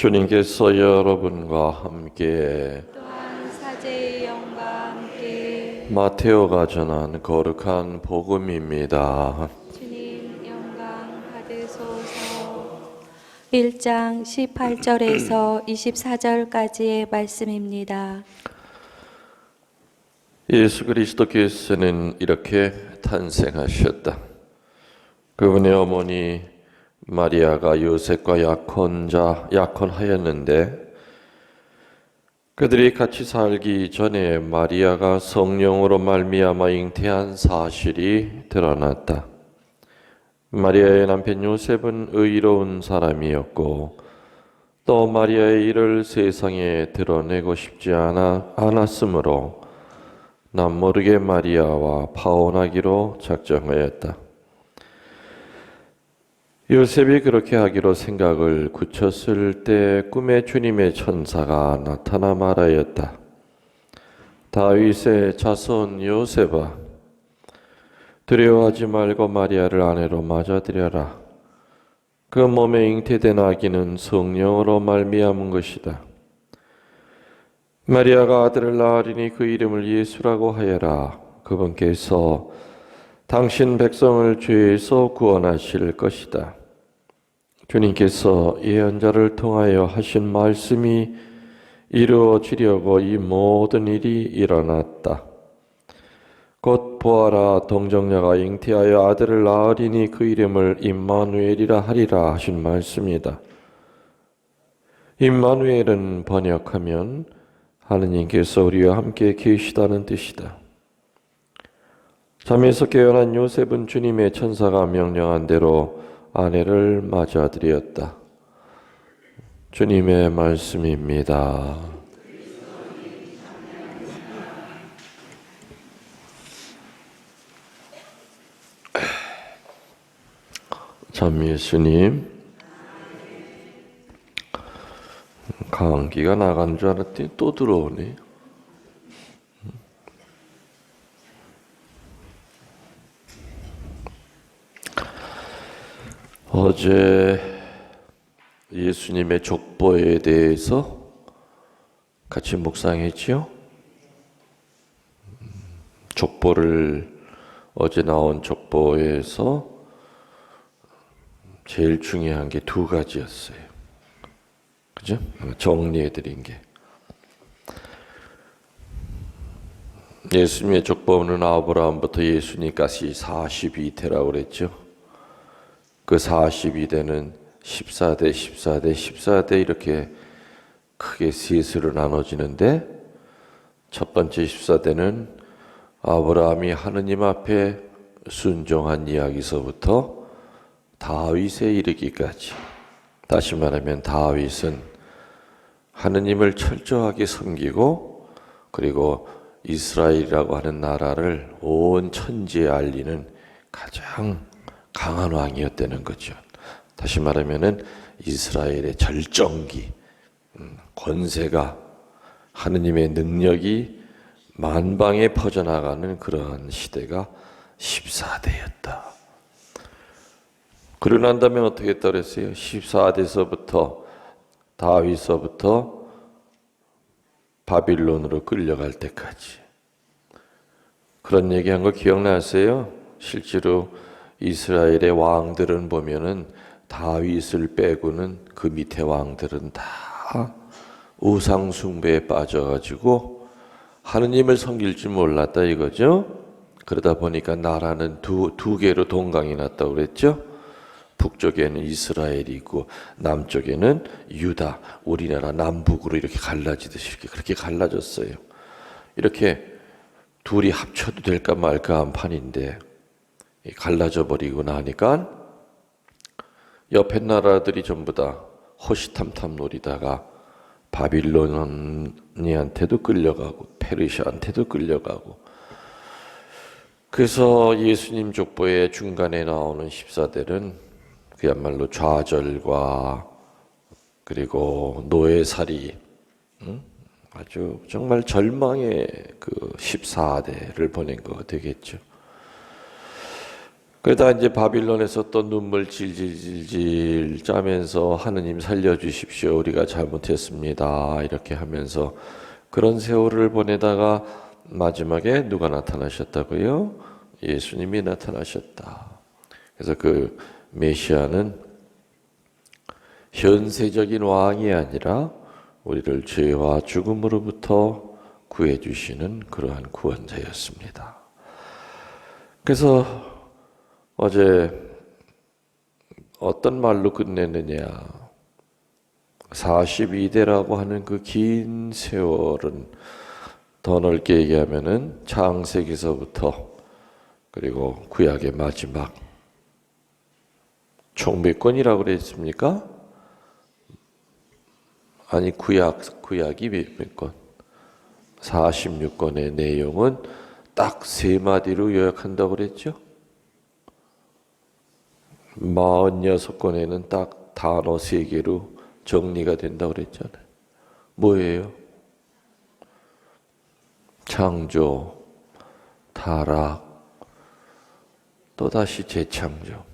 주님께서 여러분과 함께 또한 사제의 영과 함께 마테오가 전한 거룩한 복음입니다. 주님 영광 받으소서. 1장 18절에서 24절까지의 말씀입니다. 예수 그리스도께서는 이렇게 탄생하셨다. 그분의 어머니 마리아가 요셉과 약혼하였는데 그들이 같이 살기 전에 마리아가 성령으로 말미암아 잉태한 사실이 드러났다. 마리아의 남편 요셉은 의로운 사람이었고 또 마리아의 일을 세상에 드러내고 싶지 않았으므로 남모르게 마리아와 파혼하기로 작정하였다. 요셉이 그렇게 하기로 생각을 굳혔을 때 꿈에 주님의 천사가 나타나 말하였다. 다윗의 자손 요셉아, 두려워하지 말고 마리아를 아내로 맞아들여라. 그 몸에 잉태된 아기는 성령으로 말미암은 것이다. 마리아가 아들을 낳으리니 그 이름을 예수라고 하여라. 그분께서 당신 백성을 죄에서 구원하실 것이다. 주님께서 예언자를 통하여 하신 말씀이 이루어지려고 이 모든 일이 일어났다. 곧 보아라, 동정녀가 잉태하여 아들을 낳으리니 그 이름을 임마누엘이라 하리라 하신 말씀이다. 임마누엘은 번역하면 하느님께서 우리와 함께 계시다는 뜻이다. 잠에서 깨어난 요셉은 주님의 천사가 명령한 대로 아내를 맞아들였다. 주님의 말씀입니다. 참 예수님, 감기가 나간 줄 알았더니 또 들어오네. 어제 예수님의 족보에 대해서 같이 묵상했지요? 족보를 어제 나온 족보에서 제일 중요한 게 두 가지였어요. 그죠? 정리해드린 게. 예수님의 족보는 아브라함부터 예수님까지 42대라고 그랬죠. 그 42대는 14대, 14대, 14대 이렇게 크게 셋으로 나눠지는데 첫 번째 14대는 아브라함이 하느님 앞에 순종한 이야기서부터 다윗에 이르기까지, 다시 말하면 다윗은 하느님을 철저하게 섬기고 그리고 이스라엘이라고 하는 나라를 온 천지에 알리는 가장 강한 왕이었다는 거죠. 다시 말하면은 이스라엘의 절정기, 권세가, 하느님의 능력이 만방에 퍼져나가는 그러한 시대가 14대였다. 그러고 난 다음에 어떻게 했다 그랬어요? 14대서부터 다윗서부터 바빌론으로 끌려갈 때까지. 그런 얘기한 거 기억나세요? 실제로 이스라엘의 왕들은 보면은 다윗을 빼고는 그 밑에 왕들은 다 우상 숭배에 빠져가지고 하느님을 섬길 줄 몰랐다 이거죠. 그러다 보니까 나라는 두 개로 동강이 났다고 그랬죠. 북쪽에는 이스라엘이 있고 남쪽에는 유다, 우리나라 남북으로 이렇게 갈라지듯이 이렇게 그렇게 갈라졌어요. 이렇게 둘이 합쳐도 될까 말까 한 판인데 갈라져 버리고 나니까 옆에 나라들이 전부 다 호시탐탐 노리다가 바빌론이한테도 끌려가고 페르시아한테도 끌려가고, 그래서 예수님 족보의 중간에 나오는 14대는 그야말로 좌절과 그리고 노예살이, 아주 정말 절망의 그 14대를 보낸 거 되겠죠. 그러다 이제 바빌론에서 또 눈물 질질질질 짜면서 하느님 살려주십시오. 우리가 잘못했습니다. 이렇게 하면서 그런 세월을 보내다가 마지막에 누가 나타나셨다고요? 예수님이 나타나셨다. 그래서 그 메시아는 현세적인 왕이 아니라 우리를 죄와 죽음으로부터 구해주시는 그러한 구원자였습니다. 그래서 어제 어떤 말로 끝내느냐, 42대라고 하는 그 긴 세월은 더 넓게 얘기하면은 창세기서부터 그리고 구약의 마지막 총 몇 권이라고 그랬습니까? 아니 구약이 몇 권? 46권의 내용은 딱 세 마디로 요약한다고 그랬죠? 46권에는 딱 단어 3개로 정리가 된다고 그랬잖아요. 뭐예요? 창조, 타락, 또다시 재창조.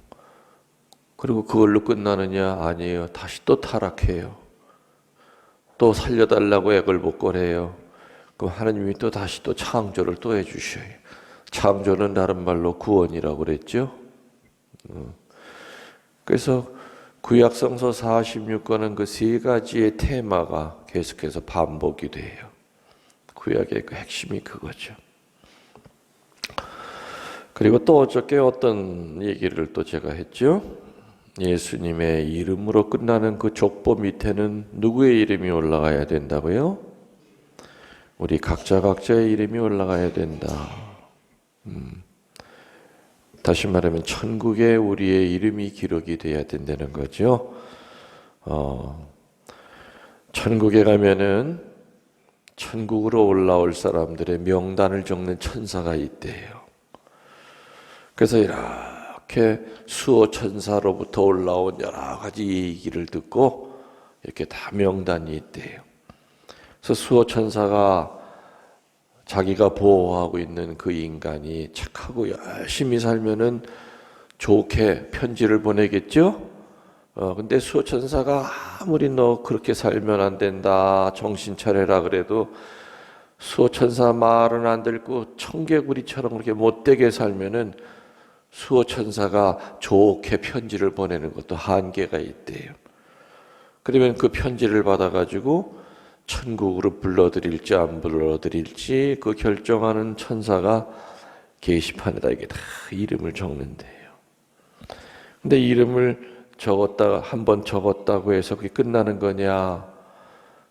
그리고 그걸로 끝나느냐? 아니에요. 다시 또 타락해요. 또 살려달라고 애걸복걸해요. 그럼 하나님이 또 다시 또 창조를 또 해주셔요. 창조는 다른 말로 구원이라고 그랬죠. 그래서 구약성서 46권은 그 세 가지의 테마가 계속해서 반복이 돼요. 구약의 그 핵심이 그거죠. 그리고 또 어저께 어떤 얘기를 또 제가 했죠. 예수님의 이름으로 끝나는 그 족보 밑에는 누구의 이름이 올라가야 된다고요? 우리 각자의 이름이 올라가야 된다. 다시 말하면 천국에 우리의 이름이 기록이 돼야 된다는 거죠. 천국에 가면은 천국으로 올라올 사람들의 명단을 적는 천사가 있대요. 그래서 이렇게 수호 천사로부터 올라온 여러 가지 얘기를 듣고 이렇게 다 명단이 있대요. 그래서 수호 천사가 자기가 보호하고 있는 그 인간이 착하고 열심히 살면은 좋게 편지를 보내겠죠? 근데 수호 천사가 아무리 너 그렇게 살면 안 된다, 정신 차려라 그래도 수호 천사 말은 안 듣고 청개구리처럼 그렇게 못되게 살면은 수호 천사가 좋게 편지를 보내는 것도 한계가 있대요. 그러면 그 편지를 받아가지고 천국으로 불러들일지 안 불러들일지 그 결정하는 천사가 게시판에다 이게 다 이름을 적는데요. 근데 이름을 적었다가 한번 적었다고 해서 그게 끝나는 거냐?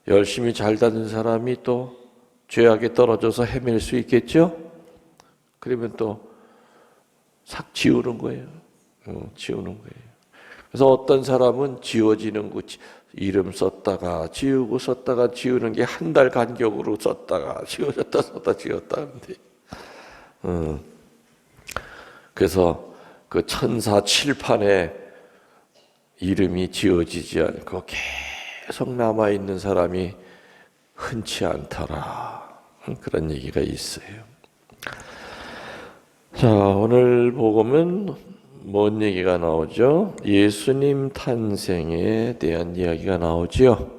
열심히 잘 다닌 사람이 또 죄악에 떨어져서 헤맬 수 있겠죠? 그러면 또 싹 지우는 거예요. 지우는 거예요. 그래서 어떤 사람은 지워지는 거 이름 썼다가 지우고 썼다가 지우는 게 한 달 간격으로 썼다가 지워졌다 썼다 지웠다 하는데, 그래서 그 천사 칠판에 이름이 지워지지 않고 계속 남아 있는 사람이 흔치 않더라. 그런 얘기가 있어요. 자, 오늘 복음은 뭔 얘기가 나오죠? 예수님 탄생에 대한 이야기가 나오지요.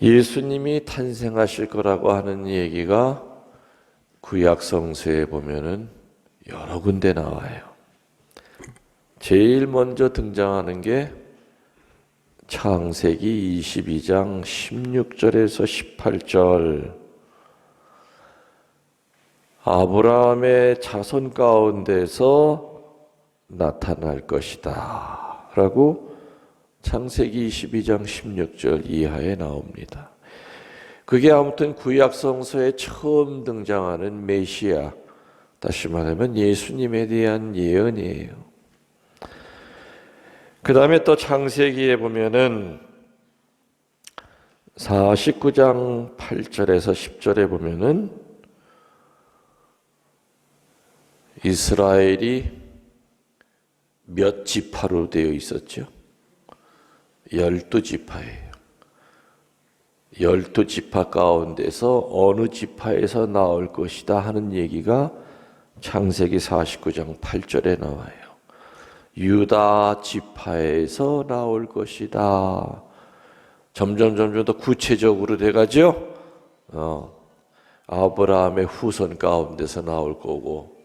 예수님이 탄생하실 거라고 하는 얘기가 구약 성서에 보면은 여러 군데 나와요. 제일 먼저 등장하는 게 창세기 22장 16절에서 18절. 아브라함의 자손 가운데서 나타날 것이다 라고 창세기 22장 16절 이하에 나옵니다. 그게 아무튼 구약 성서에 처음 등장하는 메시아, 다시 말하면 예수님에 대한 예언이에요. 그 다음에 또 창세기에 보면은 49장 8절에서 10절에 보면은 이스라엘이 몇 지파로 되어 있었죠? 12지파예요. 12지파 가운데서 어느 지파에서 나올 것이다 하는 얘기가 창세기 49장 8절에 나와요. 유다 지파에서 나올 것이다. 점점 더 구체적으로 돼가죠. 아브라함의 후손 가운데서 나올 거고,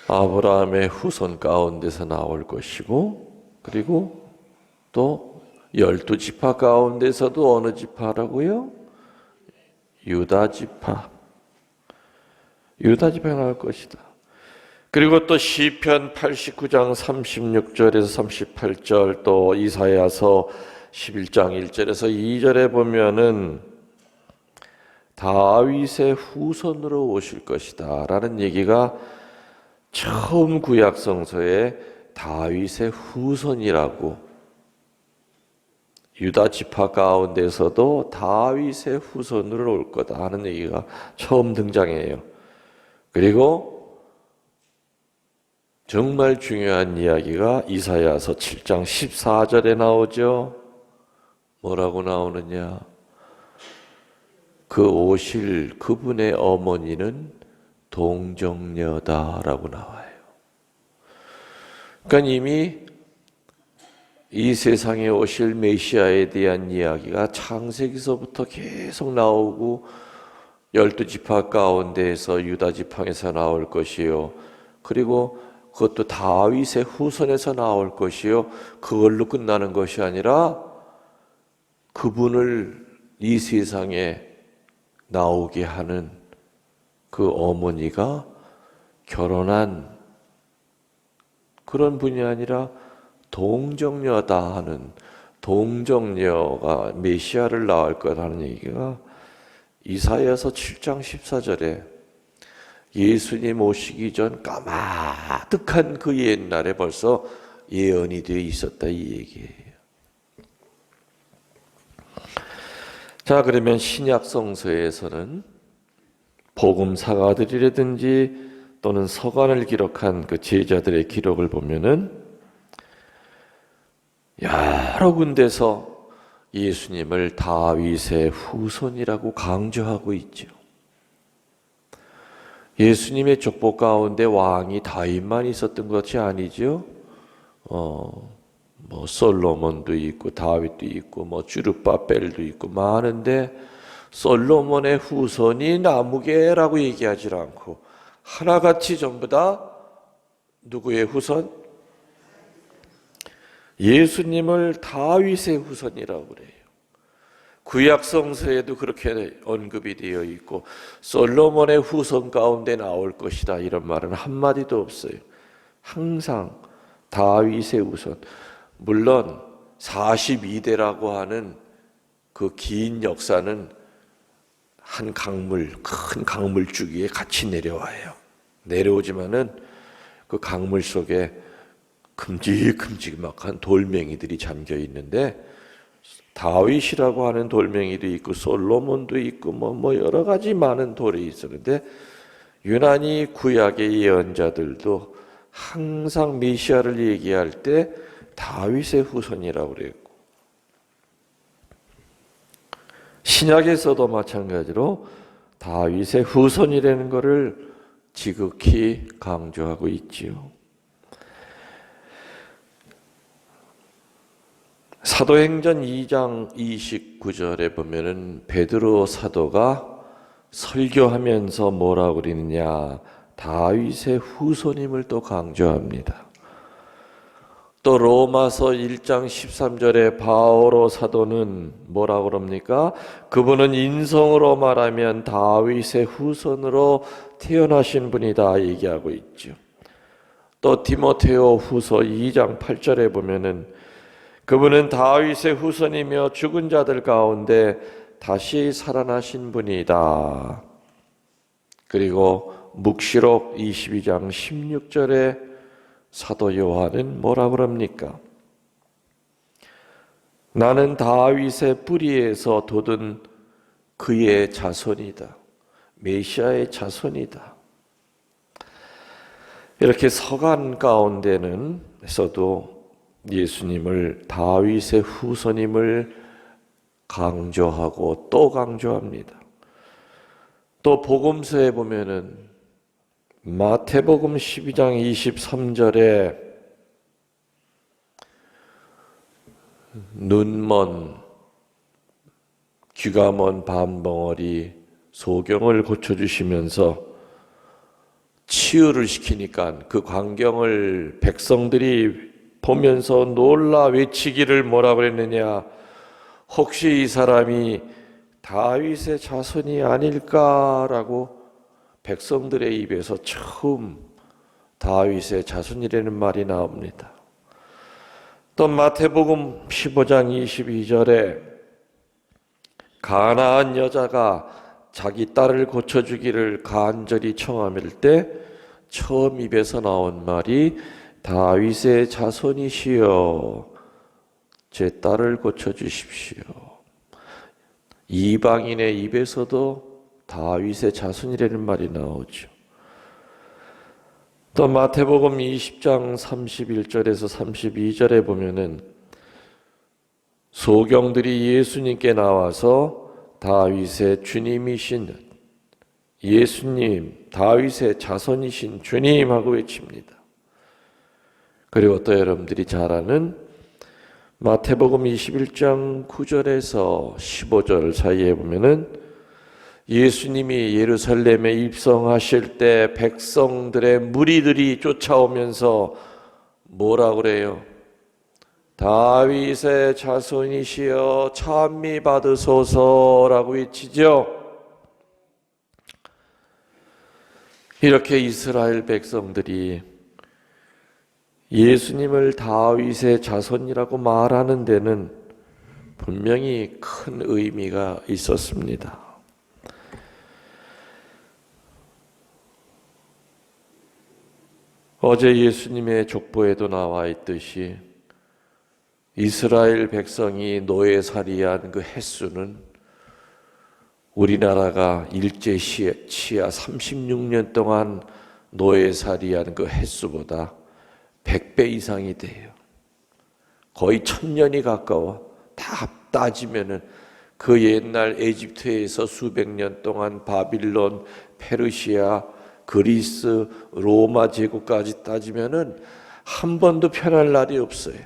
아브라함의 후손 가운데서 나올 것이고, 그리고 또 12지파 가운데서도 어느 지파라고요? 유다 지파가 나올 것이다. 그리고 또 시편 89장 36절에서 38절, 또 이사야서 11장 1절에서 2절에 보면은 다윗의 후손으로 오실 것이다 라는 얘기가 처음 구약 성서에 다윗의 후손이라고, 유다 지파 가운데서도 다윗의 후손으로 올 거다 하는 얘기가 처음 등장해요. 그리고 정말 중요한 이야기가 이사야서 7장 14절에 나오죠. 뭐라고 나오느냐? 그 오실 그분의 어머니는 동정녀다라고 나와요. 그러니까 이미 이 세상에 오실 메시아에 대한 이야기가 창세기서부터 계속 나오고, 12지파 가운데에서 유다 지파에서 나올 것이요, 그리고 그것도 다윗의 후손에서 나올 것이요, 그걸로 끝나는 것이 아니라 그분을 이 세상에 나오게 하는 그 어머니가 결혼한 그런 분이 아니라 동정녀다 하는, 동정녀가 메시아를 낳을 거라는 얘기가 이사야서 7장 14절에 예수님 오시기 전 까마득한 그 옛날에 벌써 예언이 되어 있었다 이 얘기예요. 자, 그러면 신약 성서에서는 복음 사가들이라든지 또는 서간을 기록한 그 제자들의 기록을 보면은 여러 군데서 예수님을 다윗의 후손이라고 강조하고 있죠. 예수님의 족보 가운데 왕이 다윗만 있었던 것이 아니죠. 뭐 솔로몬도 있고 다윗도 있고 뭐 주르바벨도 있고 많은데, 솔로몬의 후손이 나무개라고 얘기하지 않고 하나같이 전부 다 누구의 후손? 예수님을 다윗의 후손이라고 그래요. 구약 성서에도 그렇게 언급이 되어 있고, 솔로몬의 후손 가운데 나올 것이다 이런 말은 한마디도 없어요. 항상 다윗의 후손. 물론 42대라고 하는 그 긴 역사는 한 강물, 큰 강물줄기에 같이 내려와요. 내려오지만은 그 강물 속에 큼직큼직한 돌멩이들이 잠겨 있는데, 다윗이라고 하는 돌멩이도 있고 솔로몬도 있고 뭐 여러 가지 많은 돌이 있었는데, 유난히 구약의 예언자들도 항상 메시아를 얘기할 때 다윗의 후손이라고 그랬고, 신약에서도 마찬가지로 다윗의 후손이라는 것을 지극히 강조하고 있지요. 사도행전 2장 29절에 보면은 베드로 사도가 설교하면서 뭐라고 그러느냐, 다윗의 후손임을 또 강조합니다. 또 로마서 1장 13절에 바오로 사도는 뭐라고 그럽니까? 그분은 인성으로 말하면 다윗의 후손으로 태어나신 분이다 얘기하고 있죠. 또 디모데오 후서 2장 8절에 보면은 그분은 다윗의 후손이며 죽은 자들 가운데 다시 살아나신 분이다. 그리고 묵시록 22장 16절에 사도 요한은 뭐라고 그럽니까? 나는 다윗의 뿌리에서 돋은 그의 자손이다. 메시아의 자손이다. 이렇게 서간 가운데는서도 예수님을 다윗의 후손임을 강조하고 또 강조합니다. 또 복음서에 보면은 마태복음 12장 23절에 눈먼 귀가 먼 밤벙어리 소경을 고쳐주시면서 치유를 시키니까 그 광경을 백성들이 보면서 놀라 외치기를 뭐라 그랬느냐, 혹시 이 사람이 다윗의 자손이 아닐까라고 백성들의 입에서 처음 다윗의 자손이라는 말이 나옵니다. 또 마태복음 15장 22절에 가나안 여자가 자기 딸을 고쳐주기를 간절히 청함일 때 처음 입에서 나온 말이 다윗의 자손이시여 제 딸을 고쳐주십시오. 이방인의 입에서도 다윗의 자손이라는 말이 나오죠. 또 마태복음 20장 31절에서 32절에 보면은 소경들이 예수님께 나와서 다윗의 주님이신 예수님, 다윗의 자손이신 주님 하고 외칩니다. 그리고 또 여러분들이 잘 아는 마태복음 21장 9절에서 15절 사이에 보면은 예수님이 예루살렘에 입성하실 때 백성들의 무리들이 쫓아오면서 뭐라 그래요? 다윗의 자손이시여 찬미 받으소서라고 외치죠. 이렇게 이스라엘 백성들이 예수님을 다윗의 자손이라고 말하는 데는 분명히 큰 의미가 있었습니다. 어제 예수님의 족보에도 나와 있듯이 이스라엘 백성이 노예살이한 그 횟수는 우리나라가 일제 치하 36년 동안 노예살이한 그 횟수보다 100배 이상이 돼요. 거의 1000년이 가까워. 다 따지면은 그 옛날 에집트에서 수백 년 동안 바빌론, 페르시아, 그리스, 로마 제국까지 따지면은 한 번도 편할 날이 없어요.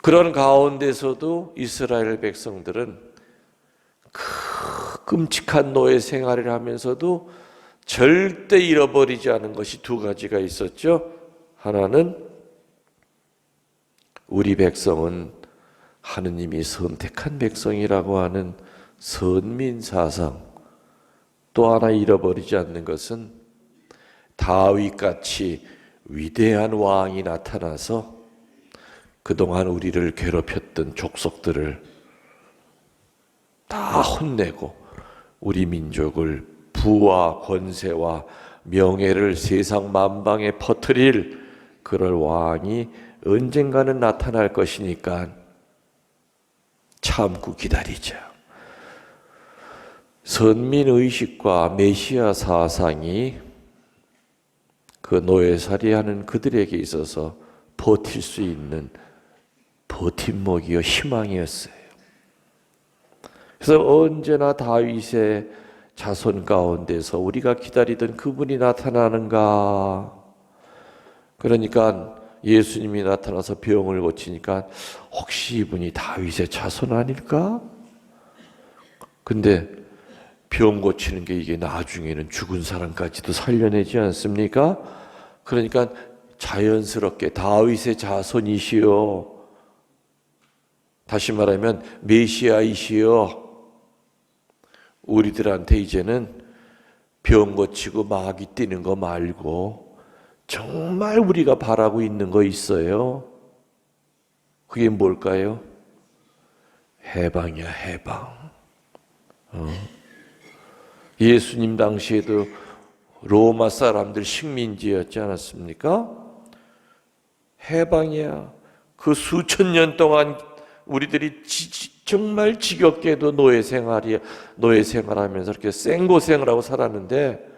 그런 가운데서도 이스라엘 백성들은 끔찍한 노예 생활을 하면서도 절대 잃어버리지 않은 것이 두 가지가 있었죠. 하나는 우리 백성은 하느님이 선택한 백성이라고 하는 선민사상, 또 하나 잃어버리지 않는 것은 다윗같이 위대한 왕이 나타나서 그동안 우리를 괴롭혔던 족속들을 다 혼내고 우리 민족을 부와 권세와 명예를 세상 만방에 퍼뜨릴 그럴 왕이 언젠가는 나타날 것이니까 참고 기다리자. 선민의식과 메시아 사상이 그 노예살이하는 그들에게 있어서 버틸 수 있는 버팀목이요 희망이었어요. 그래서 언제나 다윗의 자손 가운데서 우리가 기다리던 그분이 나타나는가. 그러니까 예수님이 나타나서 병을 고치니까 혹시 이분이 다윗의 자손 아닐까? 근데 병 고치는 게 이게 나중에는 죽은 사람까지도 살려내지 않습니까? 그러니까 자연스럽게 다윗의 자손이시여, 다시 말하면 메시아이시여, 우리들한테 이제는 병 고치고 마귀 뛰는 거 말고 정말 우리가 바라고 있는 거 있어요. 그게 뭘까요? 해방이야, 해방. 예수님 당시에도 로마 사람들 식민지였지 않았습니까? 해방이야. 그 수천 년 동안 우리들이 정말 지겹게도 노예 생활하면서 이렇게 생고생을 하고 살았는데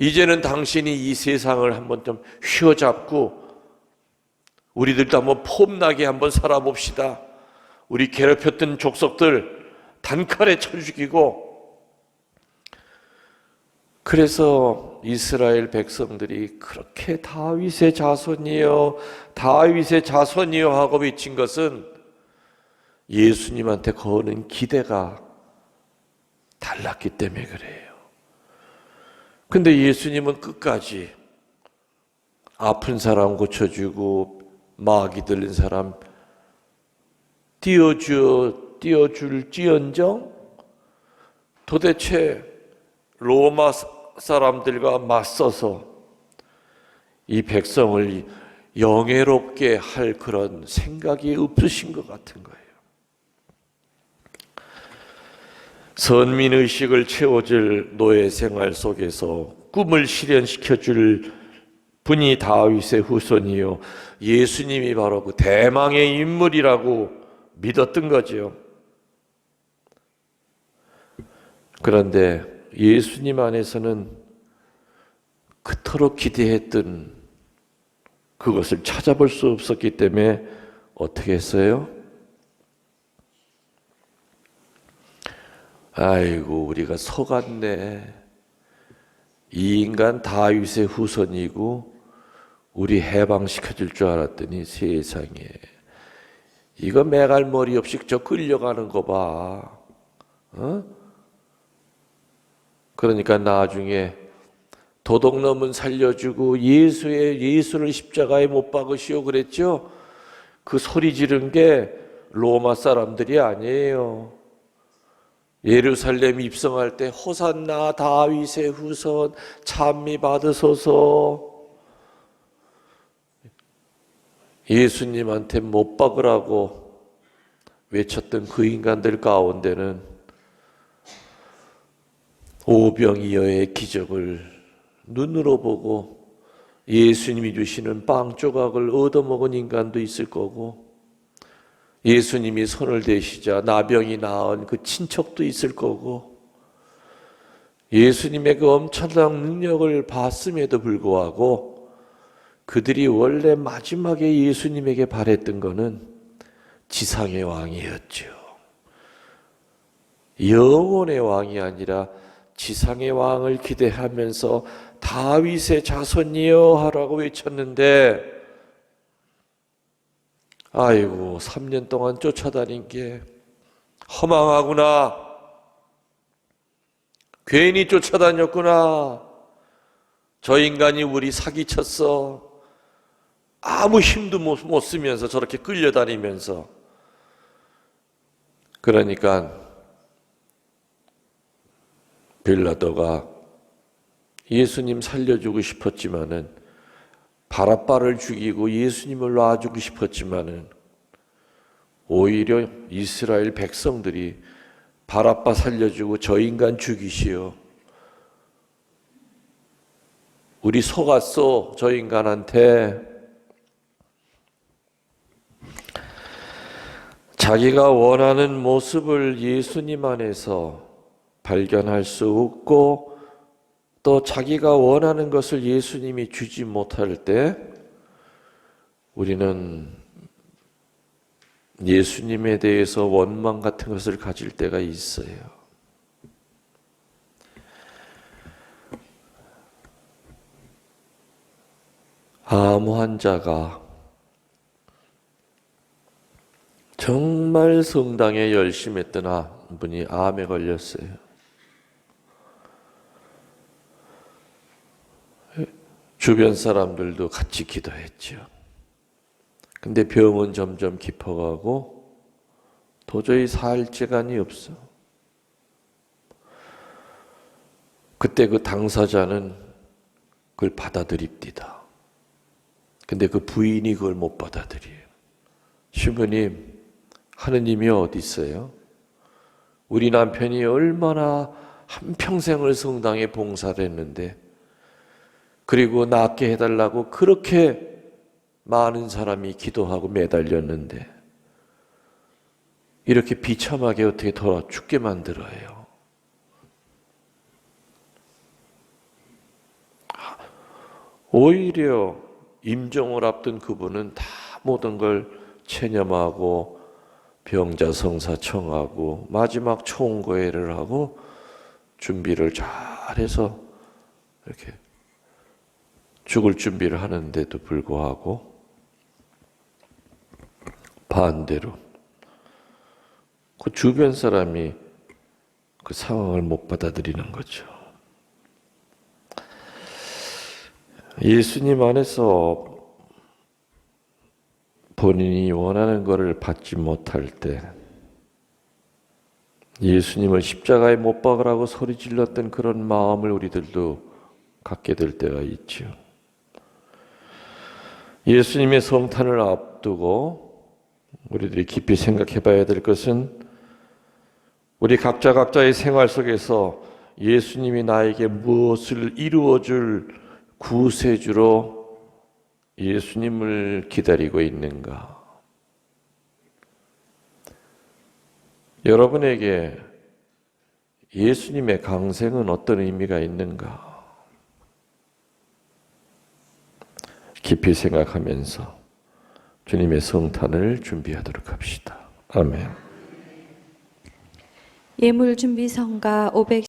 이제는 당신이 이 세상을 한번 좀 휘어잡고 우리들도 한번 폼나게 한번 살아봅시다. 우리 괴롭혔던 족속들 단칼에 쳐 죽이고, 그래서 이스라엘 백성들이 그렇게 다윗의 자손이여 다윗의 자손이여 하고 외친 것은 예수님한테 거는 기대가 달랐기 때문에 그래요. 근데 예수님은 끝까지 아픈 사람 고쳐주고 마귀 들린 사람 띄워줄지언정 도대체 로마 사람들과 맞서서 이 백성을 영예롭게 할 그런 생각이 없으신 것 같은 거예요. 선민의식을 채워줄 노예 생활 속에서 꿈을 실현시켜줄 분이 다윗의 후손이요, 예수님이 바로 그 대망의 인물이라고 믿었던 거죠. 그런데 예수님 안에서는 그토록 기대했던 그것을 찾아볼 수 없었기 때문에 어떻게 했어요? 아이고, 우리가 속았네. 이 인간 다윗의 후손이고 우리 해방시켜줄 줄 알았더니 세상에 이거 매갈머리 없이 저 끌려가는 거 봐. 그러니까 나중에 도둑놈은 살려주고 예수를 십자가에 못 박으시오 그랬죠? 그 소리 지른 게 로마 사람들이 아니에요. 예루살렘 입성할 때 호산나 다윗의 후손 찬미 받으소서, 예수님한테 못 박으라고 외쳤던 그 인간들 가운데는 오병이어의 기적을 눈으로 보고 예수님이 주시는 빵 조각을 얻어먹은 인간도 있을 거고, 예수님이 손을 대시자 나병이 나은 그 친척도 있을 거고, 예수님의 그 엄청난 능력을 봤음에도 불구하고 그들이 원래 마지막에 예수님에게 바랬던 것은 지상의 왕이었죠. 영혼의 왕이 아니라 지상의 왕을 기대하면서 다윗의 자손이여 하라고 외쳤는데, 아이고 3년 동안 쫓아다닌 게 허망하구나, 괜히 쫓아다녔구나, 저 인간이 우리 사기쳤어, 아무 힘도 못 쓰면서 저렇게 끌려다니면서. 그러니까 빌라도가 예수님 살려주고 싶었지만은, 바라바를 죽이고 예수님을 놔주고 싶었지만은, 오히려 이스라엘 백성들이 바라바 살려주고 저 인간 죽이시오, 우리 속았어 저 인간한테. 자기가 원하는 모습을 예수님 안에서 발견할 수 없고, 또 자기가 원하는 것을 예수님이 주지 못할 때 우리는 예수님에 대해서 원망 같은 것을 가질 때가 있어요. 암 환자가 정말 성당에 열심히 했던 분이 암에 걸렸어요. 주변 사람들도 같이 기도했죠. 근데 병은 점점 깊어가고 도저히 살 재간이 없어. 그때 그 당사자는 그걸 받아들입니다. 근데 그 부인이 그걸 못 받아들여요. 신부님, 하느님이 어디 있어요? 우리 남편이 얼마나 한평생을 성당에 봉사를 했는데, 그리고 낫게 해달라고 그렇게 많은 사람이 기도하고 매달렸는데 이렇게 비참하게 어떻게 돌아 죽게 만들어요? 오히려 임종을 앞둔 그분은 다 모든 걸 체념하고 병자성사 청하고 마지막 총고회를 하고 준비를 잘해서 이렇게 죽을 준비를 하는데도 불구하고 반대로 그 주변 사람이 그 상황을 못 받아들이는 거죠. 예수님 안에서 본인이 원하는 것을 받지 못할 때 예수님을 십자가에 못 박으라고 소리 질렀던 그런 마음을 우리들도 갖게 될 때가 있죠. 예수님의 성탄을 앞두고 우리들이 깊이 생각해 봐야 될 것은 우리 각자의 생활 속에서 예수님이 나에게 무엇을 이루어줄 구세주로 예수님을 기다리고 있는가? 여러분에게 예수님의 강생은 어떤 의미가 있는가? 깊이 생각하면서 주님의 성탄을 준비하도록 합시다. 아멘. 예물준비성가